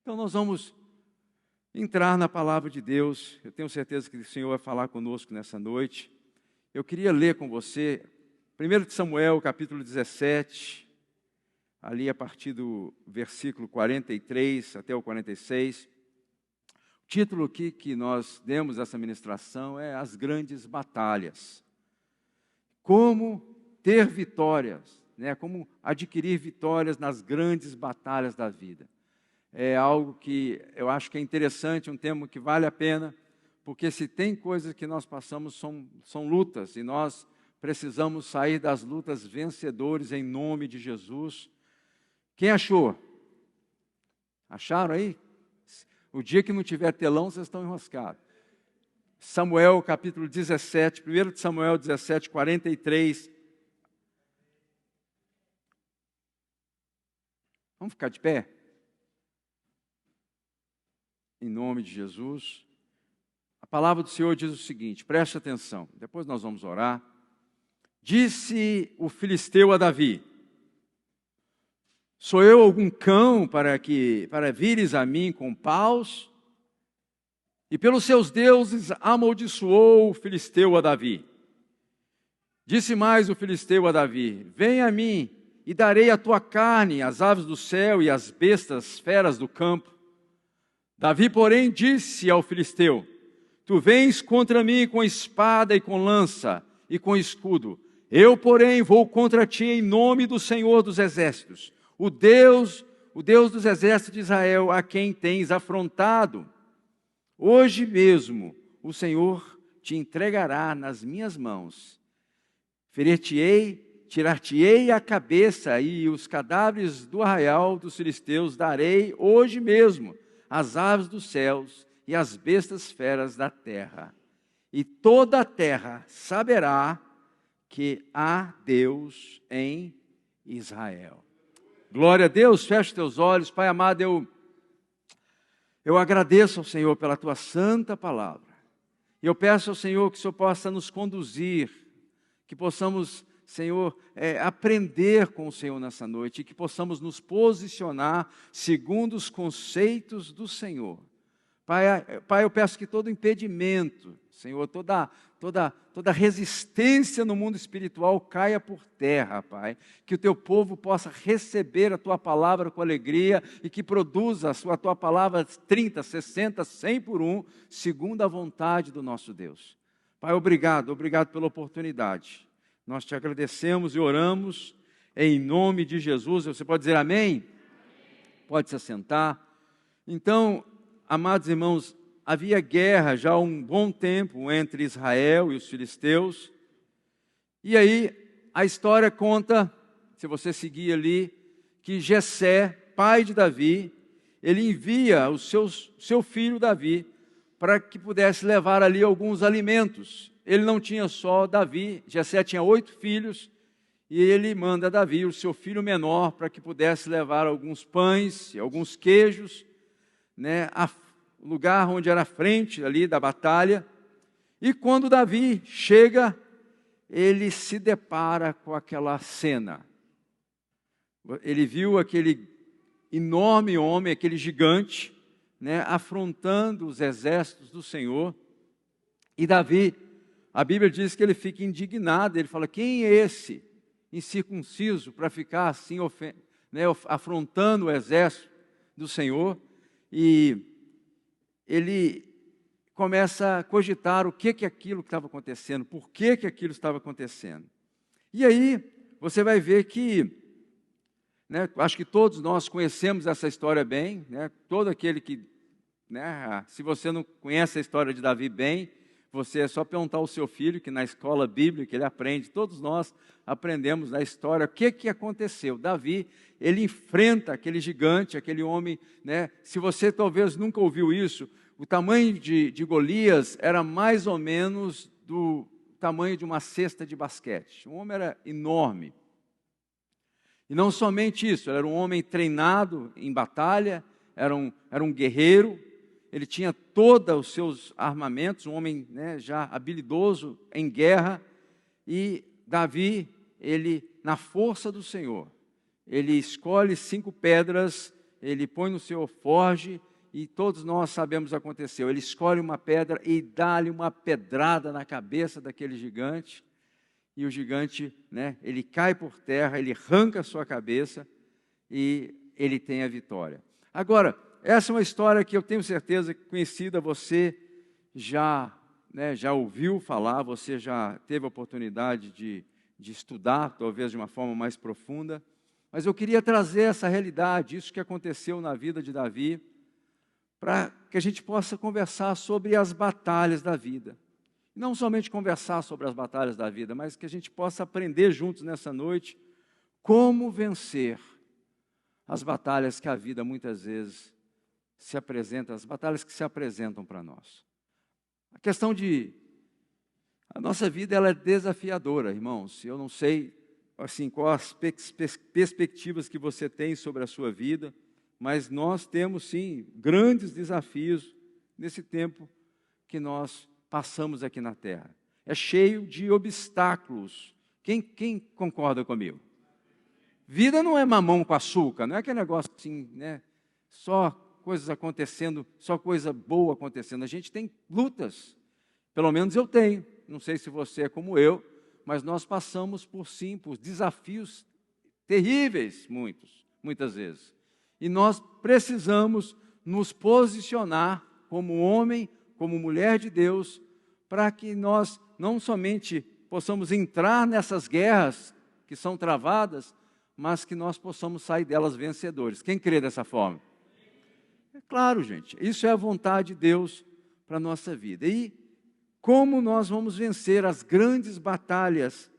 Então nós vamos entrar na palavra de Deus. Eu tenho certeza que o Senhor vai falar conosco nessa noite. Eu queria ler com você 1 Samuel, capítulo 17, ali a partir do versículo 43 até o 46. O título aqui que nós demos essa ministração é As Grandes Batalhas. Como ter vitórias, né? Como adquirir vitórias nas grandes batalhas da vida. É algo que eu acho que é interessante, um tema que vale a pena, porque se tem coisas que nós passamos são lutas, e nós precisamos sair das lutas vencedores em nome de Jesus. Quem achou? Acharam aí? O dia que não tiver telão, vocês estão enroscados. Samuel, capítulo 17, 1 de Samuel 17, 43. Vamos ficar de pé? Em nome de Jesus. A palavra do Senhor diz o seguinte, preste atenção, depois nós vamos orar. Disse o filisteu a Davi: sou eu algum cão para vires a mim com paus? E pelos seus deuses amaldiçoou o filisteu a Davi. Disse mais o filisteu a Davi: vem a mim e darei a tua carne às aves do céu e às bestas feras do campo. Davi, porém, disse ao filisteu: tu vens contra mim com espada e com lança e com escudo. Eu, porém, vou contra ti em nome do Senhor dos Exércitos, o Deus dos Exércitos de Israel, a quem tens afrontado. Hoje mesmo o Senhor te entregará nas minhas mãos. Tirar-te-ei a cabeça e os cadáveres do arraial dos filisteus darei hoje mesmo às aves dos céus e às bestas feras da terra. E toda a terra saberá que há Deus em Israel. Glória a Deus, feche teus olhos. Pai amado, eu agradeço ao Senhor pela tua santa palavra. E eu peço ao Senhor que o Senhor possa nos conduzir, que possamos, Senhor, aprender com o Senhor nessa noite, e que possamos nos posicionar segundo os conceitos do Senhor. Pai, eu peço que todo impedimento, Senhor, toda resistência no mundo espiritual caia por terra, Pai. Que o teu povo possa receber a tua palavra com alegria e que produza a tua palavra 30, 60, 100 por um, segundo a vontade do nosso Deus. Pai, obrigado pela oportunidade. Nós te agradecemos e oramos em nome de Jesus. Você pode dizer amém? Pode se assentar. Então, amados irmãos, havia guerra já há um bom tempo entre Israel e os filisteus. E aí, a história conta, se você seguir ali, que Jessé, pai de Davi, ele envia o seu filho Davi para que pudesse levar ali alguns alimentos. Ele não tinha só Davi, Jessé tinha 8 filhos, e ele manda Davi, o seu filho menor, para que pudesse levar alguns pães e alguns queijos, né, o lugar onde era a frente ali da batalha. E quando Davi chega, ele se depara com aquela cena. Ele viu aquele enorme homem, aquele gigante, né, afrontando os exércitos do Senhor. E Davi, a Bíblia diz que ele fica indignado, ele fala: quem é esse incircunciso para ficar assim, afrontando o exército do Senhor? E ele começa a cogitar o que aquilo que estava acontecendo, por que aquilo estava acontecendo. E aí você vai ver que, né, acho que todos nós conhecemos essa história bem, né, todo aquele que, né, se você não conhece a história de Davi bem, você é só perguntar ao seu filho, que na escola bíblica ele aprende, todos nós aprendemos da história, o que aconteceu. Davi, ele enfrenta aquele gigante, aquele homem, né? Se você talvez nunca ouviu isso, o tamanho de Golias era mais ou menos do tamanho de uma cesta de basquete. O homem era enorme. E não somente isso, ele era um homem treinado em batalha, era um guerreiro. Ele tinha todos os seus armamentos, um homem, né, já habilidoso em guerra. E Davi, ele, na força do Senhor, ele escolhe 5 pedras ele põe no seu alforje, e todos nós sabemos o que aconteceu. Ele escolhe uma pedra e dá-lhe uma pedrada na cabeça daquele gigante, e o gigante, né, ele cai por terra, ele arranca a sua cabeça, e ele tem a vitória. Agora, essa é uma história que eu tenho certeza que conhecida, você já ouviu falar, você já teve a oportunidade de estudar, talvez de uma forma mais profunda, mas eu queria trazer essa realidade, isso que aconteceu na vida de Davi, para que a gente possa conversar sobre as batalhas da vida. Não somente conversar sobre as batalhas da vida, mas que a gente possa aprender juntos nessa noite como vencer as batalhas que a vida muitas vezes se apresenta, as batalhas que se apresentam para nós. A nossa vida ela é desafiadora, irmãos. Eu não sei assim, quais as perspectivas que você tem sobre a sua vida, mas nós temos sim grandes desafios nesse tempo que nós passamos aqui na Terra. É cheio de obstáculos. Quem concorda comigo? Vida não é mamão com açúcar, não é aquele negócio assim, né? Só coisas acontecendo, só coisa boa acontecendo. A gente tem lutas, pelo menos eu tenho. Não sei se você é como eu, mas nós passamos por desafios terríveis, muitas vezes. E nós precisamos nos posicionar como homem, como mulher de Deus, para que nós não somente possamos entrar nessas guerras que são travadas, mas que nós possamos sair delas vencedores. Quem crê dessa forma? É claro, gente, isso é a vontade de Deus para a nossa vida. E como nós vamos vencer as grandes batalhas,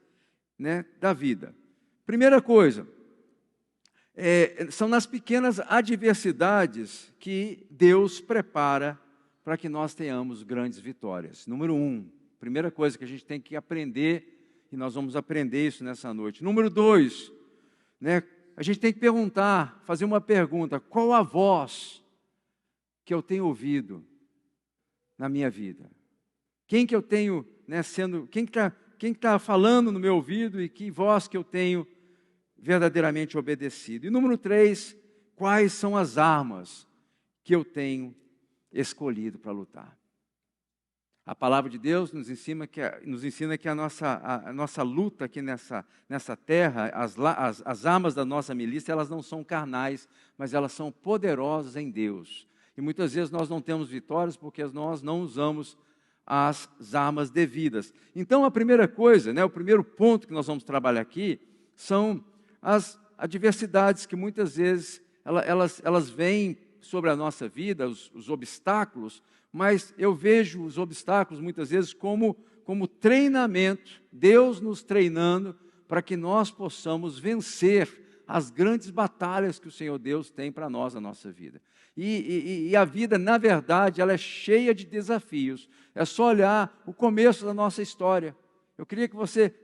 né, da vida? Primeira coisa, são nas pequenas adversidades que Deus prepara para que nós tenhamos grandes vitórias. Número 1, primeira coisa que a gente tem que aprender, e nós vamos aprender isso nessa noite. Número 2, né, a gente tem que fazer uma pergunta: qual a voz que eu tenho ouvido na minha vida? Quem que eu tenho, né, quem está falando no meu ouvido e que voz que eu tenho verdadeiramente obedecido? E número 3, quais são as armas que eu tenho escolhido para lutar? A palavra de Deus nos ensina que a nossa luta aqui nessa terra, as armas da nossa milícia, elas não são carnais, mas elas são poderosas em Deus. E muitas vezes nós não temos vitórias porque nós não usamos as armas devidas. Então, a primeira coisa, né, o primeiro ponto que nós vamos trabalhar aqui, são as adversidades que muitas vezes elas vêm sobre a nossa vida, os obstáculos, mas eu vejo os obstáculos muitas vezes como treinamento, Deus nos treinando para que nós possamos vencer as grandes batalhas que o Senhor Deus tem para nós na nossa vida. E a vida, na verdade, ela é cheia de desafios. É só olhar o começo da nossa história. Eu queria que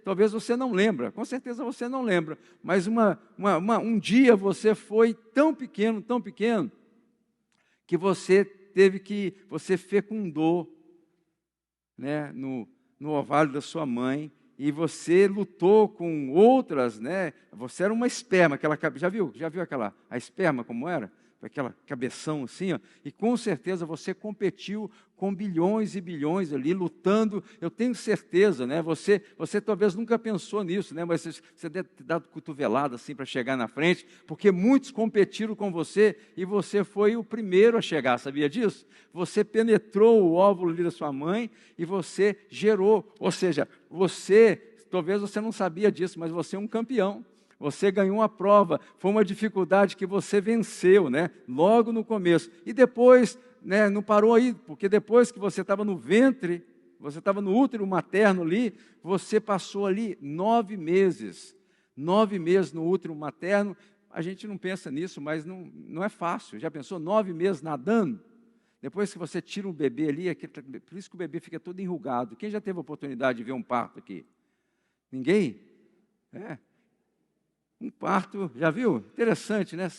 talvez você não lembra, com certeza você não lembra, mas um dia você foi tão pequeno, que você fecundou, né, no ovário da sua mãe, e você lutou com outras, né? Você era uma esperma, já viu a esperma como era? Aquela cabeção assim, ó, e com certeza você competiu com bilhões e bilhões ali, lutando. Eu tenho certeza, né? Você talvez nunca pensou nisso, né? Mas você deve ter dado cotovelada assim para chegar na frente, porque muitos competiram com você e você foi o primeiro a chegar, sabia disso? Você penetrou o óvulo ali da sua mãe e você gerou, ou seja, talvez você não sabia disso, mas você é um campeão. Você ganhou uma prova, foi uma dificuldade que você venceu, né? Logo no começo. E depois, né, não parou aí, porque depois que você estava no ventre, você estava no útero materno ali, você passou ali 9 meses. 9 meses no útero materno. A gente não pensa nisso, mas não é fácil. Já pensou 9 meses nadando? Depois que você tira um bebê ali, por isso que o bebê fica todo enrugado. Quem já teve a oportunidade de ver um parto aqui? Ninguém? Um parto, já viu? Interessante, né?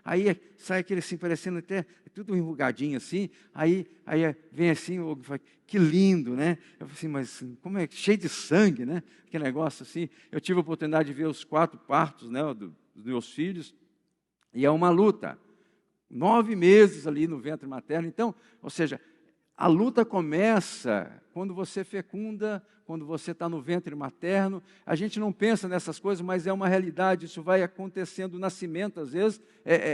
Aí sai aquele assim, parecendo até tudo enrugadinho assim, aí vem assim, que lindo, né? Eu falei assim, mas como é? Cheio de sangue, né? Que negócio assim. Eu tive a oportunidade de ver os 4 partos, né, dos meus filhos, e é uma luta. 9 meses ali no ventre materno. Então, ou seja, a luta começa quando você fecunda, quando você está no ventre materno. A gente não pensa nessas coisas, mas é uma realidade. Isso vai acontecendo, o nascimento, às vezes,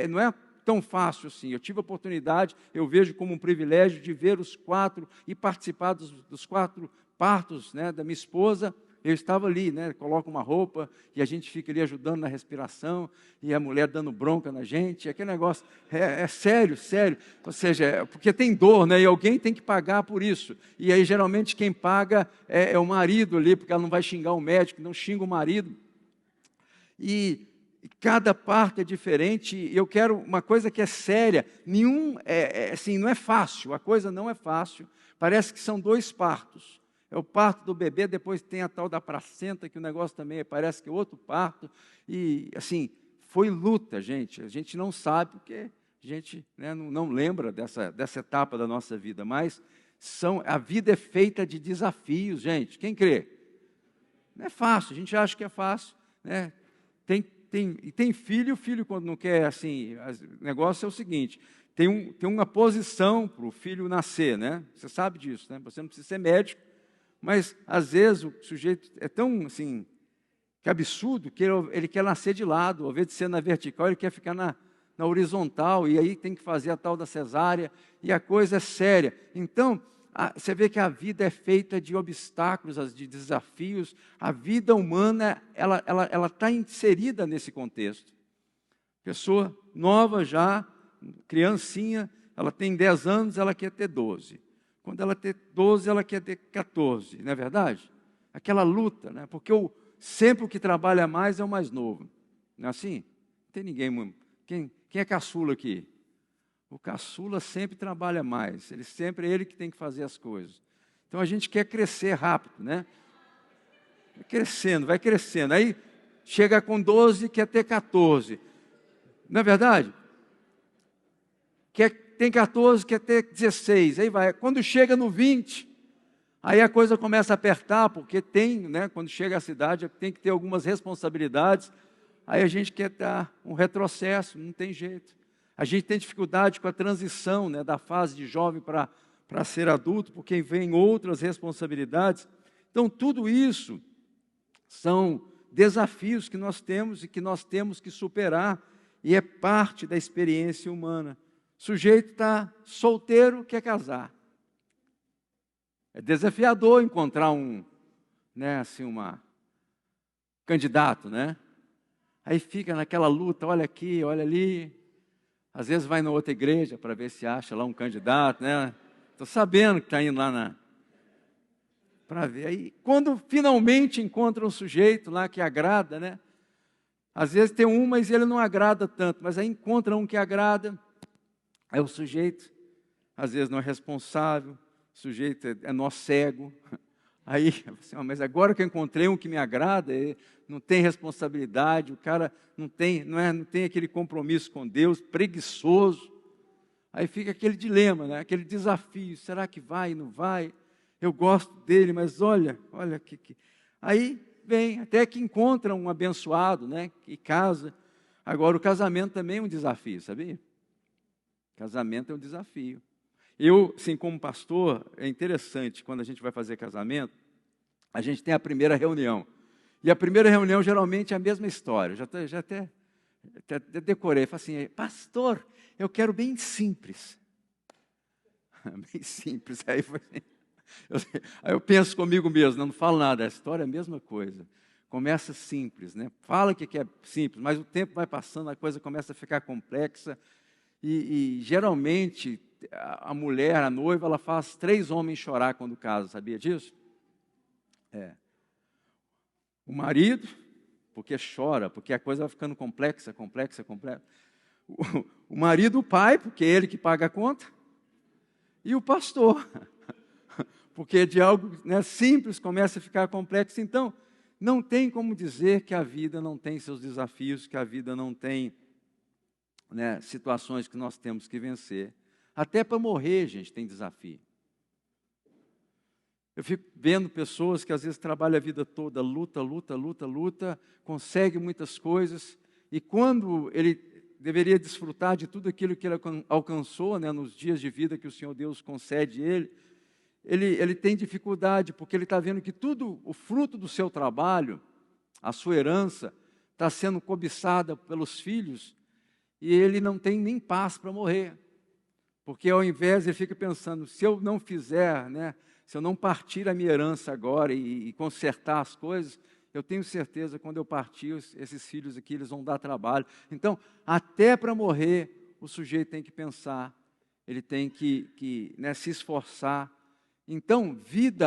não é tão fácil assim. Eu tive a oportunidade, eu vejo como um privilégio de ver os 4 e participar dos 4 partos, né, da minha esposa. Eu estava ali, né, coloca uma roupa e a gente fica ali ajudando na respiração e a mulher dando bronca na gente. Aquele negócio é sério, sério. Ou seja, porque tem dor, né, e alguém tem que pagar por isso. E aí, geralmente, quem paga é o marido ali, porque ela não vai xingar o médico, não xinga o marido. E cada parto é diferente. Eu quero uma coisa que é séria. Assim, não é fácil, a coisa não é fácil. Parece que são 2 partos. É o parto do bebê, depois tem a tal da placenta, que o negócio também parece que é outro parto. E, assim, foi luta, gente. A gente não sabe, porque a gente, né, não lembra dessa etapa da nossa vida. Mas a vida é feita de desafios, gente. Quem crê? Não é fácil, a gente acha que é fácil, né? Tem filho, quando não quer, assim, o negócio é o seguinte, tem uma posição para o filho nascer, né? Você sabe disso, né? Você não precisa ser médico, mas, às vezes, o sujeito é tão, assim, que absurdo, que ele quer nascer de lado, ao invés de ser na vertical, ele quer ficar na horizontal, e aí tem que fazer a tal da cesárea, e a coisa é séria. Então, você vê que a vida é feita de obstáculos, de desafios. A vida humana, ela está inserida nesse contexto. Pessoa nova já, criancinha, ela tem 10 anos, ela quer ter 12. Quando ela tem 12, ela quer ter 14, não é verdade? Aquela luta, né? Porque sempre o que trabalha mais é o mais novo. Não é assim? Não tem ninguém. Quem é caçula aqui? O caçula sempre trabalha mais. É ele que tem que fazer as coisas. Então a gente quer crescer rápido, né? Vai crescendo. Aí chega com 12, quer ter 14. Não é verdade? Tem 14, quer ter 16. Aí vai. Quando chega no 20, aí a coisa começa a apertar, porque né, quando chega à cidade, tem que ter algumas responsabilidades. Aí a gente quer dar um retrocesso, não tem jeito. A gente tem dificuldade com a transição, né, da fase de jovem para ser adulto, porque vem outras responsabilidades. Então, tudo isso são desafios que nós temos e que nós temos que superar, e é parte da experiência humana. O sujeito está solteiro, quer casar. É desafiador encontrar candidato, né? Aí fica naquela luta, olha aqui, olha ali. Às vezes vai na outra igreja para ver se acha lá um candidato, né? Estou sabendo que está indo lá para ver. Aí, quando finalmente encontra um sujeito lá que agrada, né? Às vezes tem um, mas ele não agrada tanto. Mas aí encontra um que agrada. Aí o sujeito, às vezes, não é responsável. O sujeito é nó cego. Aí, assim, mas agora que eu encontrei um que me agrada, não tem responsabilidade, o cara não tem aquele compromisso com Deus, preguiçoso. Aí fica aquele dilema, né? Aquele desafio, será que vai, não vai? Eu gosto dele, mas olha que... Aí vem, até que encontra um abençoado, né? Que casa. Agora, o casamento também é um desafio, sabia? Casamento é um desafio. Eu, assim, como pastor, é interessante, quando a gente vai fazer casamento, a gente tem a primeira reunião. E a primeira reunião, geralmente, é a mesma história. Eu já até decorei. Falei assim, pastor, eu quero bem simples. Bem simples. Aí eu penso comigo mesmo, não falo nada, a história é a mesma coisa. Começa simples, né? Fala que é simples, mas o tempo vai passando, a coisa começa a ficar complexa. E geralmente, a mulher, a noiva, ela faz 3 homens chorar quando casa, sabia disso? O marido, porque chora, porque a coisa vai ficando complexa. O marido, o pai, porque é ele que paga a conta. E o pastor, porque de algo, né, simples começa a ficar complexo. Então, não tem como dizer que a vida não tem seus desafios, que a vida não tem, né, situações que nós temos que vencer. Até para morrer, gente, tem desafio. Eu fico vendo pessoas que às vezes trabalham a vida toda, luta, consegue muitas coisas, e quando ele deveria desfrutar de tudo aquilo que ele alcançou, né, nos dias de vida que o Senhor Deus concede ele tem dificuldade, porque ele está vendo que tudo, o fruto do seu trabalho, a sua herança, está sendo cobiçada pelos filhos, e ele não tem nem paz para morrer. Porque ao invés, ele fica pensando, se eu não fizer, né, se eu não partir a minha herança agora e consertar as coisas, eu tenho certeza que quando eu partir, esses filhos aqui, eles vão dar trabalho. Então, até para morrer, o sujeito tem que pensar, ele tem que né, se esforçar. Então,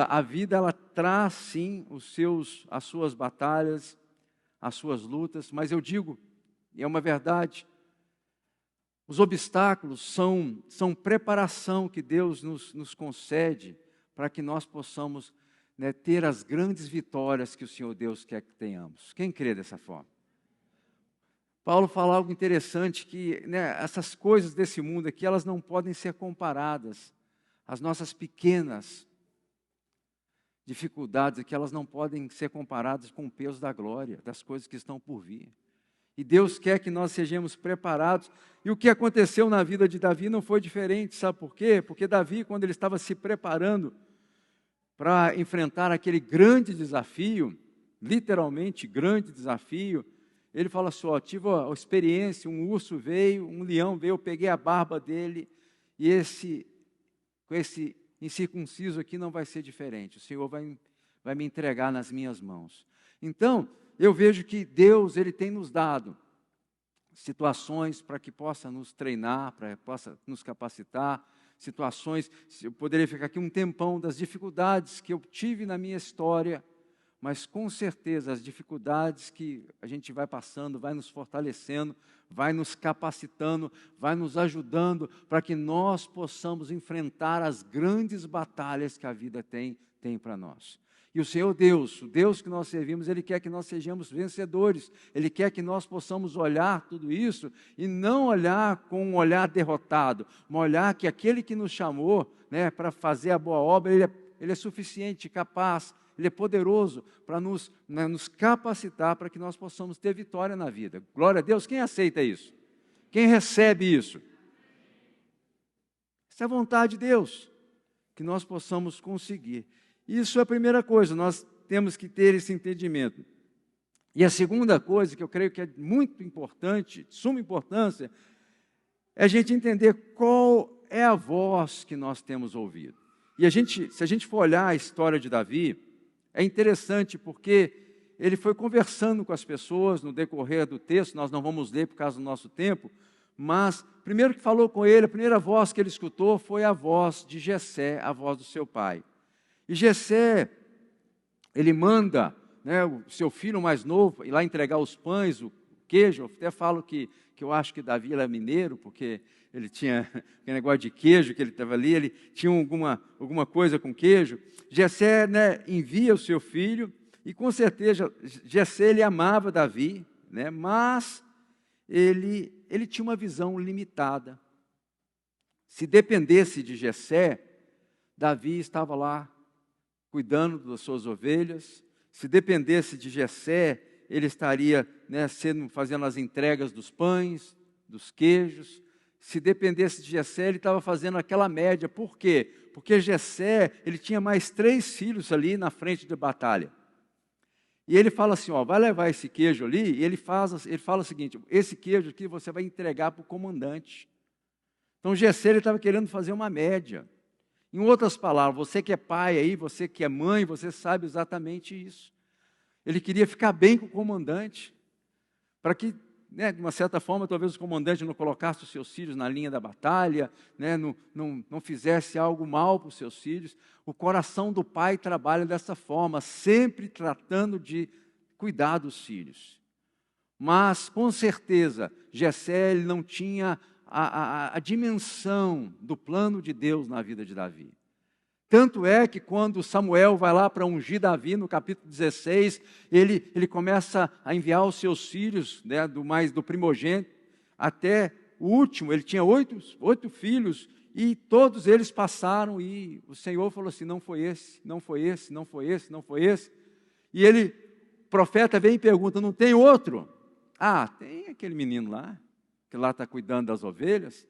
a vida, ela traz sim as suas batalhas, as suas lutas, mas eu digo, e é uma verdade, os obstáculos são preparação que Deus nos concede para que nós possamos, né, ter as grandes vitórias que o Senhor Deus quer que tenhamos. Quem crê dessa forma? Paulo fala algo interessante, que né, essas coisas desse mundo aqui, elas não podem ser comparadas. As nossas pequenas dificuldades aqui, elas não podem ser comparadas com o peso da glória, das coisas que estão por vir. E Deus quer que nós sejamos preparados. E o que aconteceu na vida de Davi não foi diferente, sabe por quê? Porque Davi, quando ele estava se preparando para enfrentar aquele grande desafio, literalmente grande desafio, ele fala assim, ó, tive a experiência, um urso veio, um leão veio, eu peguei a barba dele, e com esse incircunciso aqui não vai ser diferente, o Senhor vai me entregar nas minhas mãos. Então, eu vejo que Deus, Ele tem nos dado situações para que possa nos treinar, para que possa nos capacitar, situações, eu poderia ficar aqui um tempão das dificuldades que eu tive na minha história, mas com certeza as dificuldades que a gente vai passando, vai nos fortalecendo, vai nos capacitando, vai nos ajudando para que nós possamos enfrentar as grandes batalhas que a vida tem para nós. E o Senhor Deus, o Deus que nós servimos, Ele quer que nós sejamos vencedores. Ele quer que nós possamos olhar tudo isso e não olhar com um olhar derrotado, mas olhar que aquele que nos chamou, né, para fazer a boa obra, Ele é suficiente, capaz, Ele é poderoso para nos capacitar para que nós possamos ter vitória na vida. Glória a Deus. Quem aceita isso? Quem recebe isso? Essa é a vontade de Deus, que nós possamos conseguir. Isso é a primeira coisa, nós temos que ter esse entendimento. E a segunda coisa, que eu creio que é muito importante, de suma importância, é a gente entender qual é a voz que nós temos ouvido. E se a gente for olhar a história de Davi, é interessante porque ele foi conversando com as pessoas no decorrer do texto, nós não vamos ler por causa do nosso tempo, mas primeiro que falou com ele, a primeira voz que ele escutou foi a voz de Jessé, a voz do seu pai. E Jessé, ele manda, né, o seu filho mais novo ir lá entregar os pães, o queijo. Eu até falo que eu acho que Davi era mineiro, porque ele tinha aquele negócio de queijo que ele estava ali, ele tinha alguma coisa com queijo. Jessé, né, envia o seu filho, e com certeza Jessé, ele amava Davi, né, mas ele tinha uma visão limitada. Se dependesse de Jessé, Davi estava lá cuidando das suas ovelhas. Se dependesse de Jessé, ele estaria, né, fazendo as entregas dos pães, dos queijos. Se dependesse de Jessé, ele estava fazendo aquela média. Por quê? Porque Jessé, ele tinha mais 3 filhos ali na frente da batalha. E ele fala assim, ó, vai levar esse queijo ali, e ele fala o seguinte, esse queijo aqui você vai entregar para o comandante. Então Jessé, ele estava querendo fazer uma média. Em outras palavras, você que é pai aí, você que é mãe, você sabe exatamente isso. Ele queria ficar bem com o comandante, para que, né, de uma certa forma, talvez o comandante não colocasse os seus filhos na linha da batalha, né, não fizesse algo mal para os seus filhos. O coração do pai trabalha dessa forma, sempre tratando de cuidar dos filhos. Mas, com certeza, Jessé ele não tinha a dimensão do plano de Deus na vida de Davi. Tanto é que quando Samuel vai lá para ungir Davi, no capítulo 16, ele começa a enviar os seus filhos, né, do primogênito, até o último. Ele tinha 8 filhos, e todos eles passaram, e o Senhor falou assim, não foi esse, não foi esse, não foi esse, não foi esse. E o profeta vem e pergunta, não tem outro? Ah, tem aquele menino lá, que lá está cuidando das ovelhas.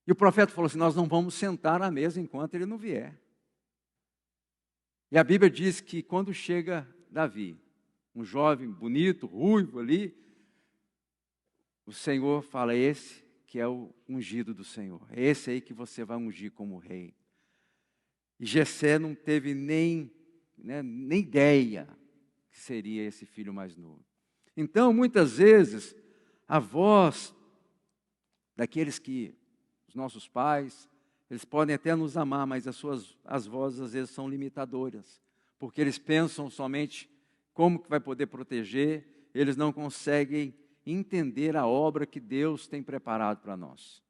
E o profeta falou assim, nós não vamos sentar à mesa enquanto ele não vier. E a Bíblia diz que quando chega Davi, um jovem bonito, ruivo ali, o Senhor fala, esse que é o ungido do Senhor. É esse aí que você vai ungir como rei. E Jessé não teve nem ideia que seria esse filho mais novo. Então, muitas vezes, a voz daqueles que, os nossos pais, eles podem até nos amar, mas as vozes às vezes são limitadoras, porque eles pensam somente como que vai poder proteger, eles não conseguem entender a obra que Deus tem preparado para nós.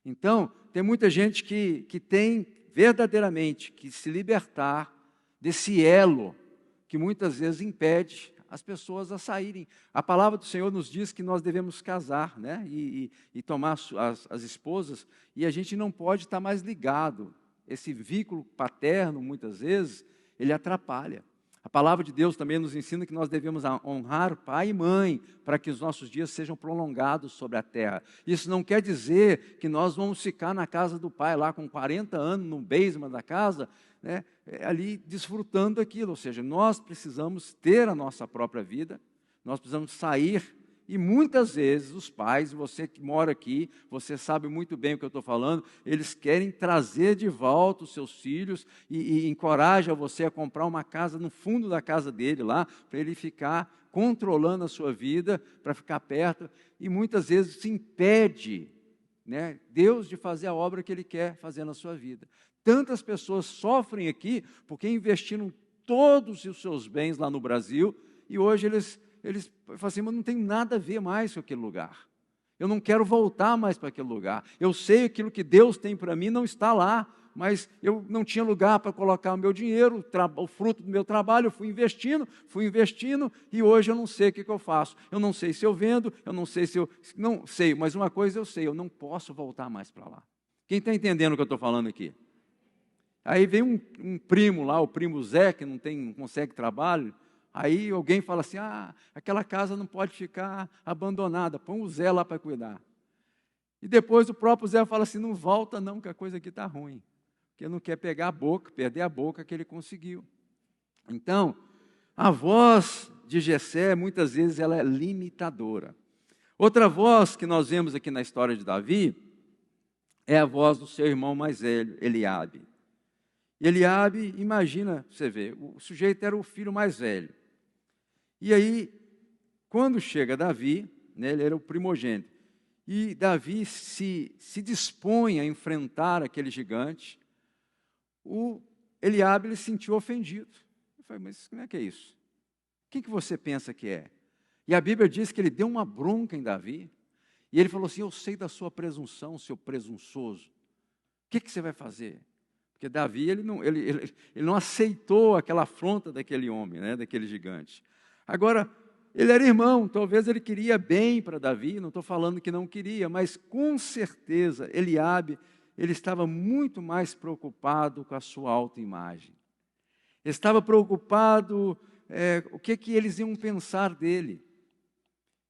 Então, tem muita gente que tem verdadeiramente que se libertar desse elo que muitas vezes impede as pessoas a saírem. A palavra do Senhor nos diz que nós devemos casar, né? E tomar as esposas, e a gente não pode estar mais ligado. Esse vínculo paterno, muitas vezes, ele atrapalha. A palavra de Deus também nos ensina que nós devemos honrar pai e mãe para que os nossos dias sejam prolongados sobre a terra. Isso não quer dizer que nós vamos ficar na casa do pai lá com 40 anos, no basement da casa, né, ali desfrutando aquilo. Ou seja, nós precisamos ter a nossa própria vida, nós precisamos sair. E muitas vezes os pais, você que mora aqui, você sabe muito bem o que eu estou falando, eles querem trazer de volta os seus filhos e encoraja você a comprar uma casa no fundo da casa dele lá, para ele ficar controlando a sua vida, para ficar perto, e muitas vezes se impede, né, Deus de fazer a obra que Ele quer fazer na sua vida. Tantas pessoas sofrem aqui porque investiram todos os seus bens lá no Brasil, e hoje eles falam assim, mas não tem nada a ver mais com aquele lugar. Eu não quero voltar mais para aquele lugar. Eu sei aquilo que Deus tem para mim não está lá, mas eu não tinha lugar para colocar o meu dinheiro, o fruto do meu trabalho, eu fui investindo, e hoje eu não sei o que eu faço. Eu não sei se eu vendo, eu não sei se eu... Não sei, mas uma coisa eu sei, eu não posso voltar mais para lá. Quem está entendendo o que eu estou falando aqui? Aí vem um primo lá, o primo Zé, que não consegue trabalho. Aí alguém fala assim, aquela casa não pode ficar abandonada, põe o Zé lá para cuidar. E depois o próprio Zé fala assim, não volta não, que a coisa aqui está ruim. Porque não quer perder a boca que ele conseguiu. Então, a voz de Jessé, muitas vezes, ela é limitadora. Outra voz que nós vemos aqui na história de Davi, é a voz do seu irmão mais velho, Eliabe. E Eliabe, imagina, você vê, o sujeito era o filho mais velho. E aí, quando chega Davi, né, ele era o primogênito, e Davi se dispõe a enfrentar aquele gigante, o Eliabe se sentiu ofendido. Eu falei, mas como é que é isso? Quem que você pensa que é? E a Bíblia diz que ele deu uma bronca em Davi, e ele falou assim, eu sei da sua presunção, seu presunçoso. O que você vai fazer? Porque Davi ele não aceitou aquela afronta daquele homem, né, daquele gigante. Agora, ele era irmão, talvez ele queria bem para Davi, não estou falando que não queria, mas com certeza Eliabe, ele estava muito mais preocupado com a sua autoimagem. Ele estava preocupado o que eles iam pensar dele.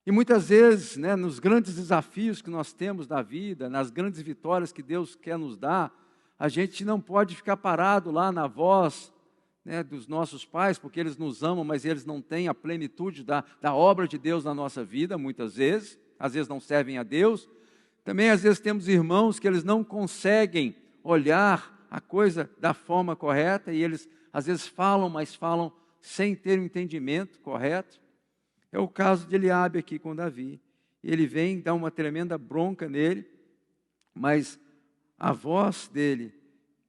E muitas vezes, né, nos grandes desafios que nós temos na vida, nas grandes vitórias que Deus quer nos dar, a gente não pode ficar parado lá na voz, né, dos nossos pais, porque eles nos amam, mas eles não têm a plenitude da obra de Deus na nossa vida, muitas vezes, às vezes não servem a Deus. Também às vezes temos irmãos que eles não conseguem olhar a coisa da forma correta, e eles às vezes falam, mas falam sem ter o entendimento correto. É o caso de Eliabe aqui com Davi. Ele vem dar uma tremenda bronca nele, mas a voz dele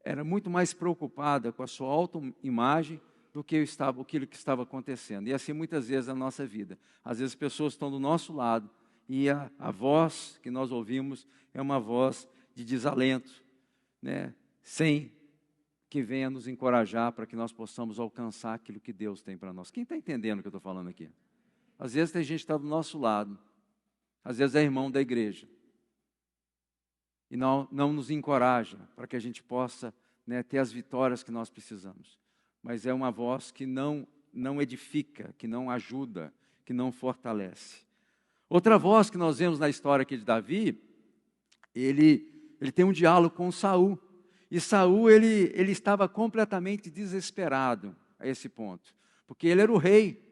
era muito mais preocupada com a sua autoimagem do que aquilo que estava acontecendo. E assim muitas vezes na nossa vida. Às vezes pessoas estão do nosso lado e a voz que nós ouvimos é uma voz de desalento, né? Sem que venha nos encorajar para que nós possamos alcançar aquilo que Deus tem para nós. Quem está entendendo o que eu estou falando aqui? Às vezes tem gente que está do nosso lado, às vezes é irmão da igreja, e não nos encoraja para que a gente possa, né, ter as vitórias que nós precisamos. Mas é uma voz que não edifica, que não ajuda, que não fortalece. Outra voz que nós vemos na história aqui de Davi, ele tem um diálogo com Saul. E Saul, ele estava completamente desesperado a esse ponto, porque ele era o rei.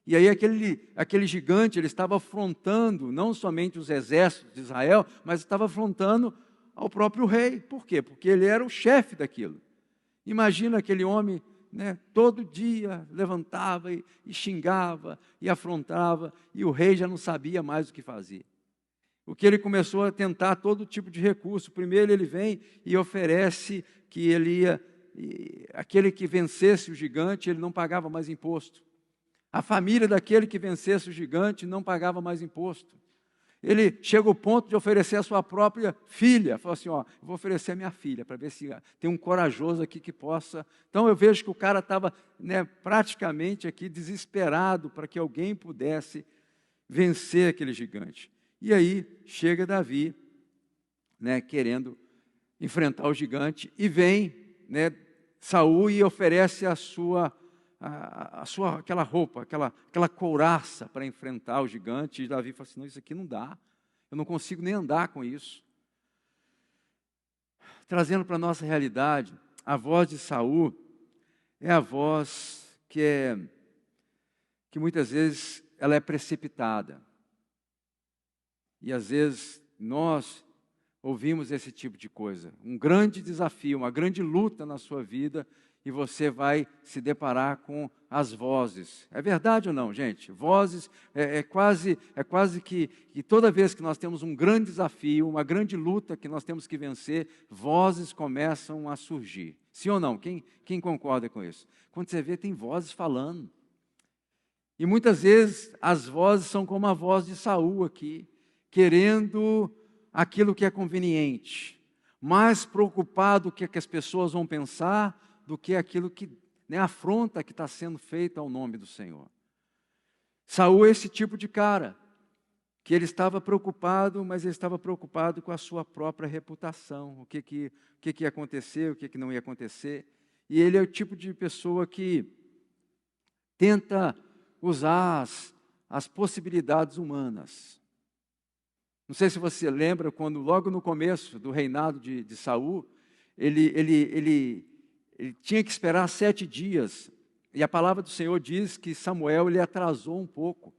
E aí aquele gigante, ele estava afrontando não somente os exércitos de Israel, mas estava afrontando ao próprio rei. Por quê? Porque ele era o chefe daquilo. Imagina aquele homem, né, todo dia levantava e xingava e afrontava, e o rei já não sabia mais o que fazer. O que ele começou a tentar todo tipo de recurso. Primeiro ele vem e oferece que aquele que vencesse o gigante, ele não pagava mais imposto. A família daquele que vencesse o gigante não pagava mais imposto. Ele chega ao ponto de oferecer a sua própria filha. Falou assim, eu vou oferecer a minha filha, para ver se tem um corajoso aqui que possa. Então eu vejo que o cara estava, né, praticamente aqui desesperado para que alguém pudesse vencer aquele gigante. E aí chega Davi, né, querendo enfrentar o gigante, e vem, né, Saul e oferece aquela roupa, aquela couraça para enfrentar o gigante. E Davi fala assim, não, isso aqui não dá, eu não consigo nem andar com isso. Trazendo para a nossa realidade, a voz de Saul é a voz que muitas vezes ela é precipitada. E às vezes nós ouvimos esse tipo de coisa, um grande desafio, uma grande luta na sua vida, e você vai se deparar com as vozes. É verdade ou não, gente? Vozes é quase que toda vez que nós temos um grande desafio, uma grande luta que nós temos que vencer, vozes começam a surgir. Sim ou não? Quem concorda com isso? Quando você vê, tem vozes falando. E muitas vezes as vozes são como a voz de Saul aqui, querendo aquilo que é conveniente, mais preocupado com o que as pessoas vão pensar do que aquilo que, né, afronta que está sendo feita ao nome do Senhor. Saul é esse tipo de cara, que ele estava preocupado, mas ele estava preocupado com a sua própria reputação, o que ia acontecer, o que não ia acontecer. E ele é o tipo de pessoa que tenta usar as possibilidades humanas. Não sei se você lembra, quando logo no começo do reinado de Saul, ele tinha que esperar 7 dias, e a palavra do Senhor diz que Samuel ele atrasou um pouco,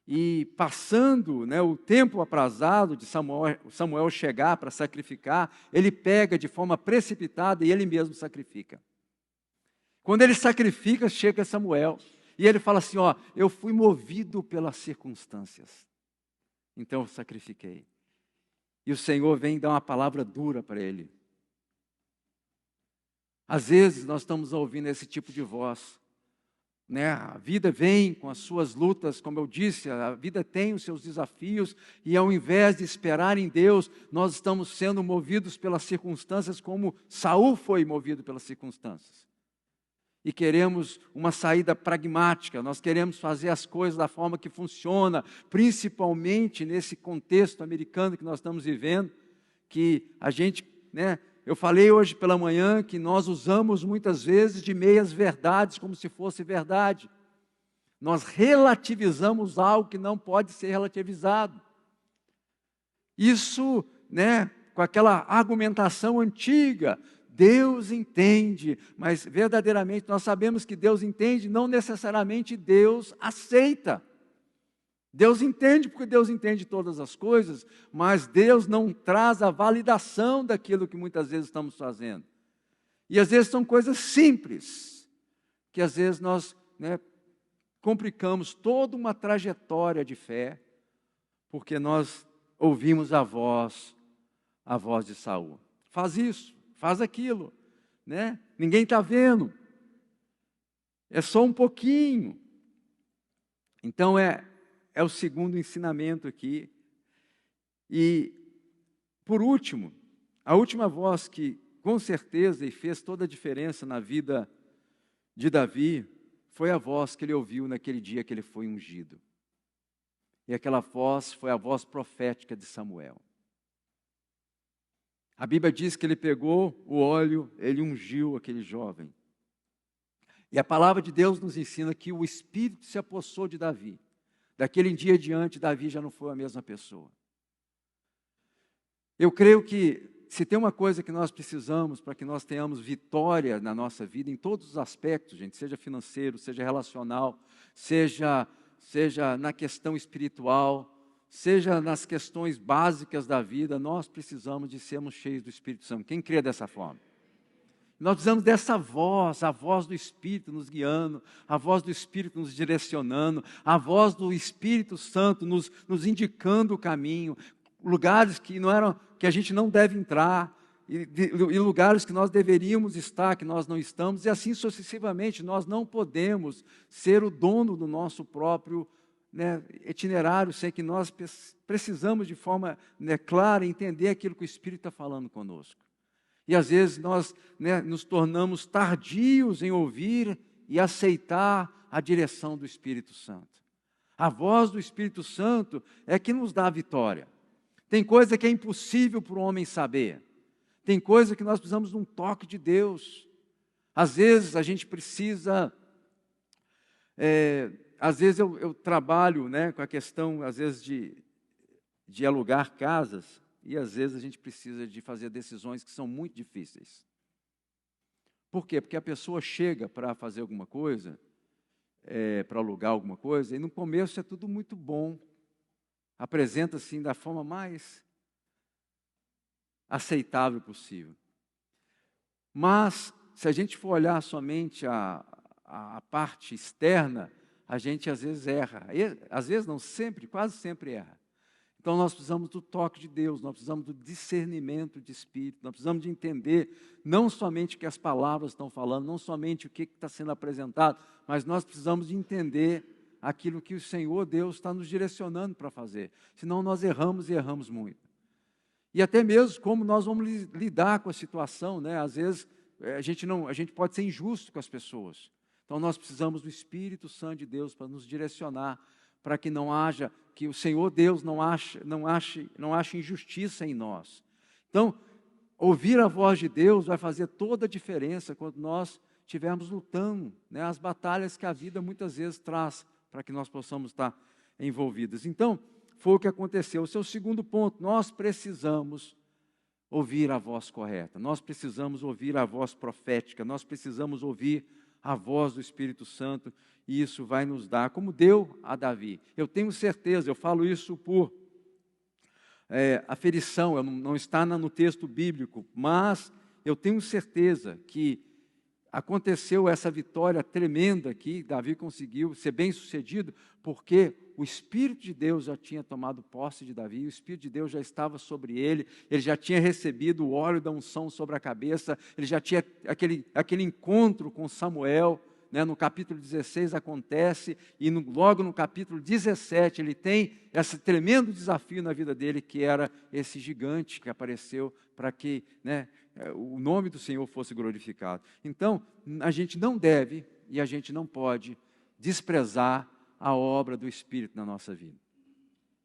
e passando, né, o tempo aprazado de Samuel chegar para sacrificar, ele pega de forma precipitada e ele mesmo sacrifica. Quando ele sacrifica, chega Samuel, e ele fala assim, eu fui movido pelas circunstâncias, então eu sacrifiquei. E o Senhor vem dar uma palavra dura para ele. Às vezes nós estamos ouvindo esse tipo de voz, né? A vida vem com as suas lutas, como eu disse, a vida tem os seus desafios, e ao invés de esperar em Deus, nós estamos sendo movidos pelas circunstâncias, como Saul foi movido pelas circunstâncias. E queremos uma saída pragmática, nós queremos fazer as coisas da forma que funciona, principalmente nesse contexto americano que nós estamos vivendo, que a gente, né, eu falei hoje pela manhã que nós usamos muitas vezes de meias verdades como se fosse verdade. Nós relativizamos algo que não pode ser relativizado. Isso, né, com aquela argumentação antiga, Deus entende, mas verdadeiramente nós sabemos que Deus entende, não necessariamente Deus aceita. Deus entende porque Deus entende todas as coisas, mas Deus não traz a validação daquilo que muitas vezes estamos fazendo. E às vezes são coisas simples, que às vezes nós, né, complicamos toda uma trajetória de fé, porque nós ouvimos a voz de Saul. Faz isso, faz aquilo, né? Ninguém está vendo, é só um pouquinho. Então é o segundo ensinamento aqui. E, por último, a última voz que, com certeza, e fez toda a diferença na vida de Davi, foi a voz que ele ouviu naquele dia que ele foi ungido. E aquela voz foi a voz profética de Samuel. A Bíblia diz que ele pegou o óleo, ele ungiu aquele jovem. E a palavra de Deus nos ensina que o Espírito se apossou de Davi. Daquele dia em diante, Davi já não foi a mesma pessoa. Eu creio que se tem uma coisa que nós precisamos para que nós tenhamos vitória na nossa vida, em todos os aspectos, gente, seja financeiro, seja relacional, seja na questão espiritual, seja nas questões básicas da vida, nós precisamos de sermos cheios do Espírito Santo. Quem crê dessa forma? Nós precisamos dessa voz, a voz do Espírito nos guiando, a voz do Espírito nos direcionando, a voz do Espírito Santo nos indicando o caminho, lugares que não eram, que a gente não deve entrar, e lugares que nós deveríamos estar, que nós não estamos, e assim sucessivamente. Nós não podemos ser o dono do nosso próprio itinerário, sem que nós precisamos de forma clara entender aquilo que o Espírito está falando conosco. E às vezes nós nos tornamos tardios em ouvir e aceitar a direção do Espírito Santo. A voz do Espírito Santo é que nos dá a vitória. Tem coisa que é impossível para o homem saber. Tem coisa que nós precisamos de um toque de Deus. Às vezes a gente precisa... às vezes eu trabalho com a questão, às vezes, de alugar casas, e às vezes a gente precisa de fazer decisões que são muito difíceis. Por quê? Porque a pessoa chega para fazer alguma coisa, para alugar alguma coisa, e no começo é tudo muito bom. Apresenta assim da forma mais aceitável possível. Mas, se a gente for olhar somente a parte externa, a gente às vezes erra. Às vezes não, sempre, quase sempre erra. Então nós precisamos do toque de Deus, nós precisamos do discernimento de espírito, nós precisamos de entender não somente o que as palavras estão falando, não somente o que está sendo apresentado, mas nós precisamos de entender aquilo que o Senhor Deus está nos direcionando para fazer. Senão nós erramos e erramos muito. E até mesmo como nós vamos lidar com a situação, Às vezes a gente pode ser injusto com as pessoas. Então nós precisamos do Espírito Santo de Deus para nos direcionar, para que não haja, que o Senhor Deus não ache injustiça em nós. Então, ouvir a voz de Deus vai fazer toda a diferença quando nós estivermos lutando, as batalhas que a vida muitas vezes traz, para que nós possamos estar envolvidos. Então, foi o que aconteceu. O seu segundo ponto, nós precisamos ouvir a voz correta, nós precisamos ouvir a voz profética, nós precisamos ouvir a voz do Espírito Santo, e isso vai nos dar, como deu a Davi. Eu tenho certeza, eu falo isso por aferição, não está no texto bíblico, mas eu tenho certeza que aconteceu essa vitória tremenda que Davi conseguiu ser bem-sucedido, porque o Espírito de Deus já tinha tomado posse de Davi, o Espírito de Deus já estava sobre ele já tinha recebido o óleo da unção sobre a cabeça, ele já tinha aquele encontro com Samuel, no capítulo 16 acontece, e logo no capítulo 17 ele tem esse tremendo desafio na vida dele, que era esse gigante que apareceu para que o nome do Senhor fosse glorificado. Então, a gente não deve e a gente não pode desprezar a obra do Espírito na nossa vida.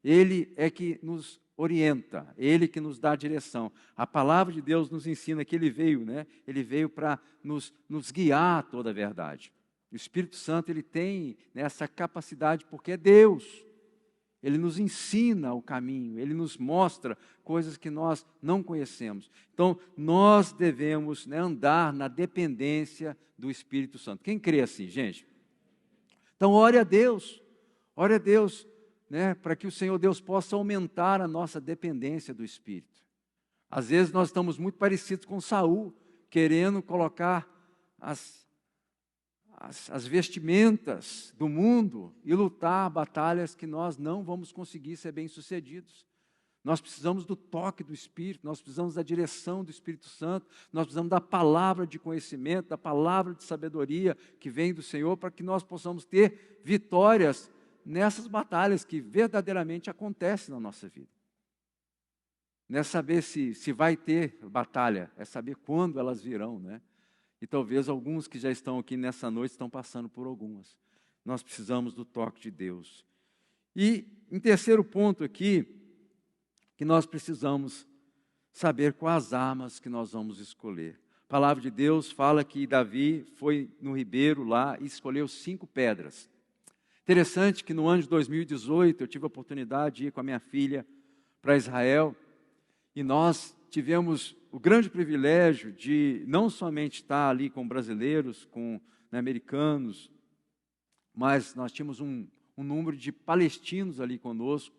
Ele é que nos orienta, Ele que nos dá a direção. A palavra de Deus nos ensina que Ele veio, Ele veio para nos guiar a toda a verdade. O Espírito Santo, Ele tem essa capacidade porque é Deus. Ele nos ensina o caminho, Ele nos mostra coisas que nós não conhecemos. Então, nós devemos andar na dependência do Espírito Santo. Quem crê assim, gente? Então, ore a Deus, para que o Senhor Deus possa aumentar a nossa dependência do Espírito. Às vezes nós estamos muito parecidos com Saul, querendo colocar as vestimentas do mundo e lutar batalhas que nós não vamos conseguir ser bem-sucedidos. Nós precisamos do toque do Espírito, nós precisamos da direção do Espírito Santo, nós precisamos da palavra de conhecimento, da palavra de sabedoria que vem do Senhor, para que nós possamos ter vitórias nessas batalhas que verdadeiramente acontecem na nossa vida. Não é saber se vai ter batalha, é saber quando elas virão, E talvez alguns que já estão aqui nessa noite estão passando por algumas. Nós precisamos do toque de Deus. E, em terceiro ponto aqui, que nós precisamos saber quais armas que nós vamos escolher. A palavra de Deus fala que Davi foi no ribeiro lá e escolheu 5 pedras. Interessante que no ano de 2018 eu tive a oportunidade de ir com a minha filha para Israel e nós tivemos o grande privilégio de não somente estar ali com brasileiros, com americanos, mas nós tínhamos um número de palestinos ali conosco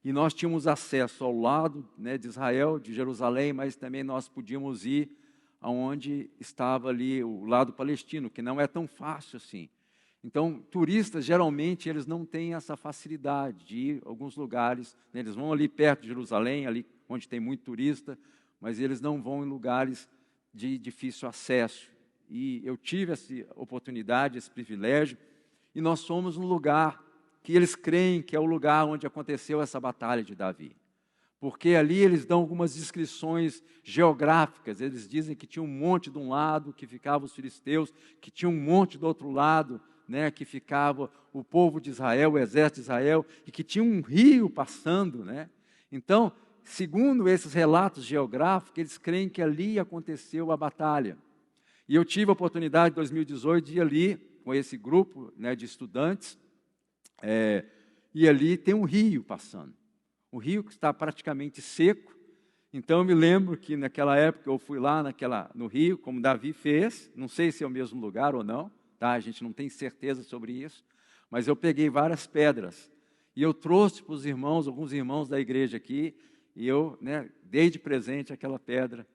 e nós tínhamos acesso ao lado de Israel, de Jerusalém, mas também nós podíamos ir aonde estava ali o lado palestino, que não é tão fácil assim. Então, turistas, geralmente, eles não têm essa facilidade de ir a alguns lugares, eles vão ali perto de Jerusalém, ali onde tem muito turista, mas eles não vão em lugares de difícil acesso. E eu tive essa oportunidade, esse privilégio, e nós somos um lugar que eles creem que é o lugar onde aconteceu essa batalha de Davi. Porque ali eles dão algumas descrições geográficas, eles dizem que tinha um monte de um lado, que ficavam os filisteus, que tinha um monte do outro lado, que ficava o povo de Israel, o exército de Israel, e que tinha um rio passando. Então, segundo esses relatos geográficos, eles creem que ali aconteceu a batalha. E eu tive a oportunidade, em 2018, de ir ali com esse grupo de estudantes, e ali tem um rio passando. Um rio que está praticamente seco. Então, eu me lembro que naquela época eu fui lá no rio, como Davi fez, não sei se é o mesmo lugar ou não, tá? A gente não tem certeza sobre isso, mas eu peguei várias pedras e eu trouxe para os irmãos, alguns irmãos da igreja aqui, e eu dei de presente aquela pedra,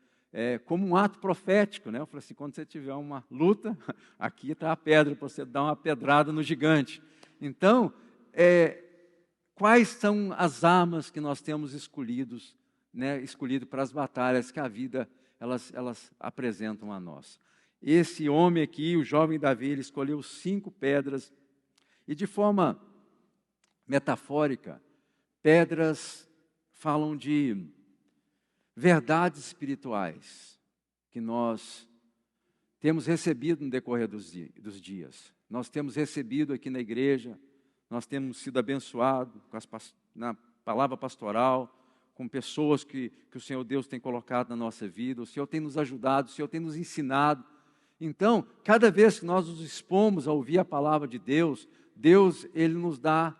como um ato profético. Eu falei assim, quando você tiver uma luta, aqui está a pedra para você dar uma pedrada no gigante. Então, quais são as armas que nós temos escolhido para as batalhas que a vida elas apresentam a nós? Esse homem aqui, o jovem Davi, ele escolheu 5 pedras, e de forma metafórica, pedras falam de verdades espirituais que nós temos recebido no decorrer dos dias. Nós temos recebido aqui na igreja, nós temos sido abençoados na palavra pastoral, com pessoas que o Senhor Deus tem colocado na nossa vida, o Senhor tem nos ajudado, o Senhor tem nos ensinado. Então, cada vez que nós nos expomos a ouvir a palavra de Deus, Ele nos dá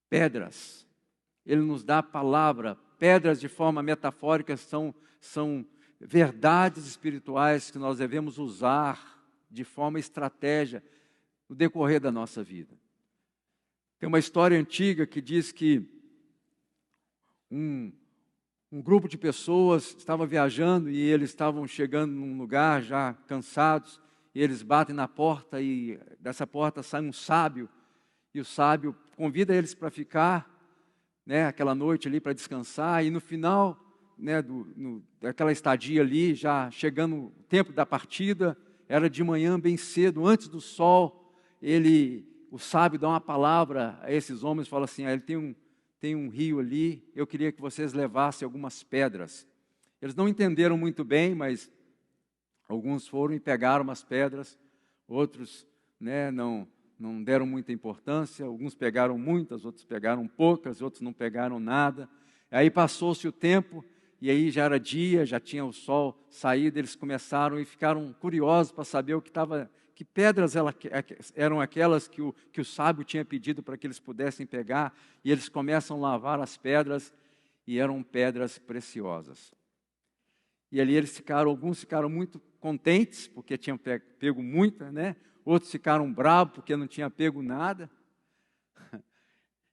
pedras, Ele nos dá palavra. Pedras, de forma metafórica, são verdades espirituais que nós devemos usar de forma estratégica no decorrer da nossa vida. Tem uma história antiga que diz que um grupo de pessoas estava viajando e eles estavam chegando num lugar já cansados, e eles batem na porta e dessa porta sai um sábio, e o sábio convida eles para ficar aquela noite ali para descansar, e no final daquela estadia ali, já chegando o tempo da partida, era de manhã bem cedo, antes do sol, o sábio dá uma palavra a esses homens, fala assim, ele tem um rio ali, eu queria que vocês levassem algumas pedras. Eles não entenderam muito bem, mas alguns foram e pegaram umas pedras, outros não deram muita importância, alguns pegaram muitas, outros pegaram poucas, outros não pegaram nada. Aí passou-se o tempo, e aí já era dia, já tinha o sol saído, eles começaram e ficaram curiosos para saber que pedras eram aquelas que o sábio tinha pedido para que eles pudessem pegar, e eles começam a lavar as pedras, e eram pedras preciosas. E ali alguns ficaram muito contentes, porque tinham pego muita, Outros ficaram bravos, porque não tinham pego nada.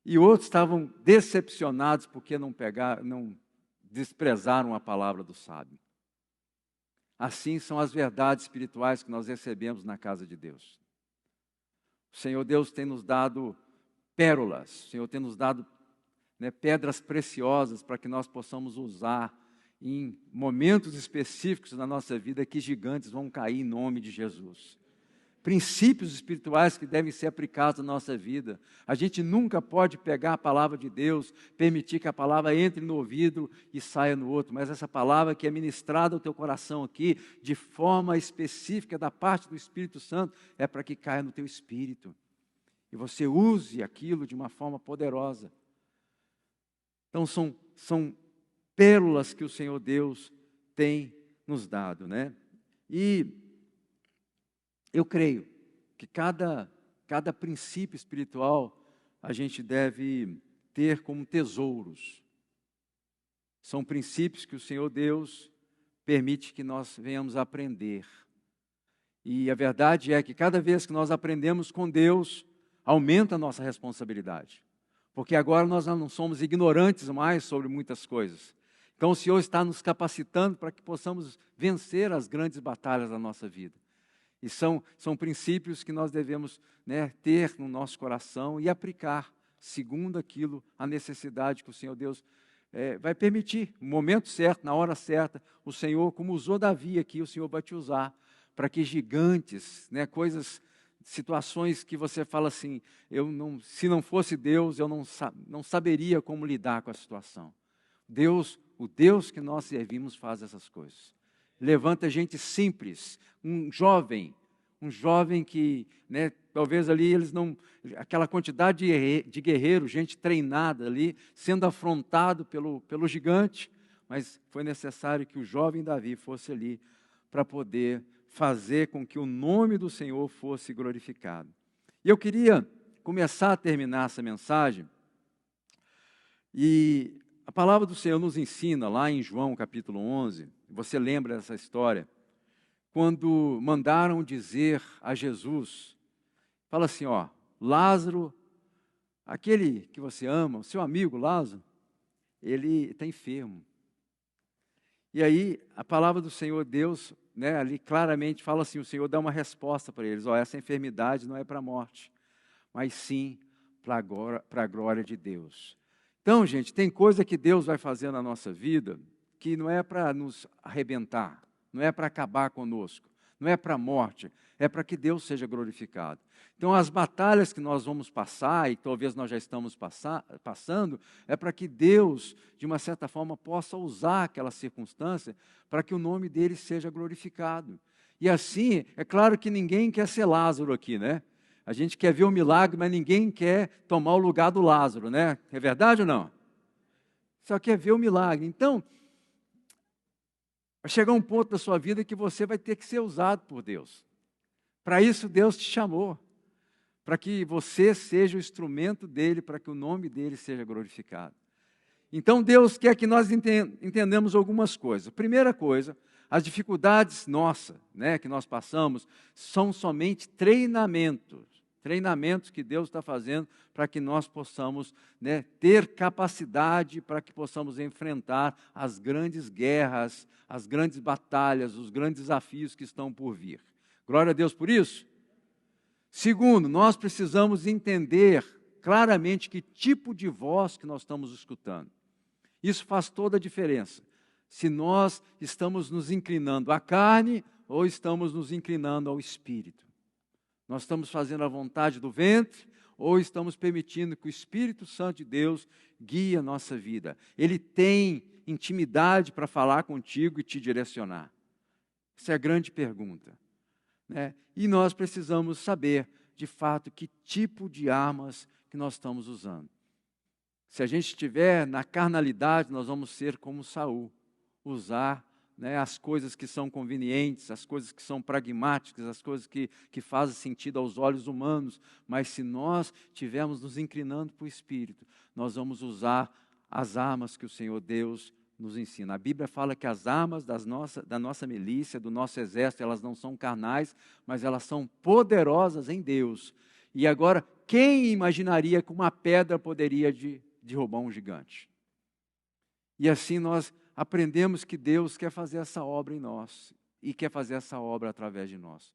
E outros estavam decepcionados, porque não desprezaram a palavra do sábio. Assim são as verdades espirituais que nós recebemos na casa de Deus. O Senhor Deus tem nos dado pérolas, o Senhor tem nos dado pedras preciosas para que nós possamos usar em momentos específicos da nossa vida, que gigantes vão cair em nome de Jesus. Princípios espirituais que devem ser aplicados na nossa vida. A gente nunca pode pegar a palavra de Deus, permitir que a palavra entre no ouvido e saia no outro, mas essa palavra que é ministrada ao teu coração aqui, de forma específica da parte do Espírito Santo, é para que caia no teu espírito, e você use aquilo de uma forma poderosa. Então são pérolas que o Senhor Deus tem nos dado, E eu creio que cada cada princípio espiritual a gente deve ter como tesouros. São princípios que o Senhor Deus permite que nós venhamos a aprender. E a verdade é que cada vez que nós aprendemos com Deus, aumenta a nossa responsabilidade. Porque agora nós não somos ignorantes mais sobre muitas coisas. Então o Senhor está nos capacitando para que possamos vencer as grandes batalhas da nossa vida. E são princípios que nós devemos, ter no nosso coração e aplicar, segundo aquilo, a necessidade que o Senhor Deus vai permitir. No momento certo, na hora certa, o Senhor, como usou Davi aqui, o Senhor vai te usar para que gigantes, situações que você fala assim, se não fosse Deus, eu não saberia como lidar com a situação. O Deus que nós servimos faz essas coisas. Levanta gente simples, um jovem que, talvez ali eles não, aquela quantidade de guerreiros, gente treinada ali, sendo afrontado pelo gigante, mas foi necessário que o jovem Davi fosse ali para poder fazer com que o nome do Senhor fosse glorificado. E eu queria começar a terminar essa mensagem, e a palavra do Senhor nos ensina, lá em João capítulo 11, você lembra dessa história, quando mandaram dizer a Jesus, fala assim, Lázaro, aquele que você ama, o seu amigo Lázaro, ele está enfermo. E aí, a palavra do Senhor Deus, ali claramente fala assim, o Senhor dá uma resposta para eles, essa enfermidade não é para a morte, mas sim para a glória de Deus. Então, gente, tem coisa que Deus vai fazer na nossa vida que não é para nos arrebentar, não é para acabar conosco, não é para a morte, é para que Deus seja glorificado. Então, as batalhas que nós vamos passar, e talvez nós já estamos passando, é para que Deus, de uma certa forma, possa usar aquela circunstância para que o nome dele seja glorificado. E assim, é claro que ninguém quer ser Lázaro aqui, A gente quer ver o milagre, mas ninguém quer tomar o lugar do Lázaro, É verdade ou não? Só quer ver o milagre. Então, vai chegar um ponto da sua vida que você vai ter que ser usado por Deus. Para isso Deus te chamou, para que você seja o instrumento dele, para que o nome dele seja glorificado. Então Deus quer que nós entendamos algumas coisas. Primeira coisa, as dificuldades nossas, que nós passamos, são somente treinamentos que Deus está fazendo para que nós possamos ter capacidade para que possamos enfrentar as grandes guerras, as grandes batalhas, os grandes desafios que estão por vir. Glória a Deus por isso. Segundo, nós precisamos entender claramente que tipo de voz que nós estamos escutando. Isso faz toda a diferença. Se nós estamos nos inclinando à carne ou estamos nos inclinando ao Espírito. Nós estamos fazendo a vontade do ventre ou estamos permitindo que o Espírito Santo de Deus guie a nossa vida. Ele tem intimidade para falar contigo e te direcionar. Essa é a grande pergunta. E nós precisamos saber, de fato, que tipo de armas que nós estamos usando. Se a gente estiver na carnalidade, nós vamos ser como Saul, usar as coisas que são convenientes, as coisas que são pragmáticas, as coisas que fazem sentido aos olhos humanos, mas se nós estivermos nos inclinando para o Espírito, nós vamos usar as armas que o Senhor Deus nos ensina. A Bíblia fala que as armas da nossa milícia, do nosso exército, elas não são carnais, mas elas são poderosas em Deus. E agora, quem imaginaria que uma pedra poderia derrubar um gigante? E assim nós aprendemos que Deus quer fazer essa obra em nós e quer fazer essa obra através de nós.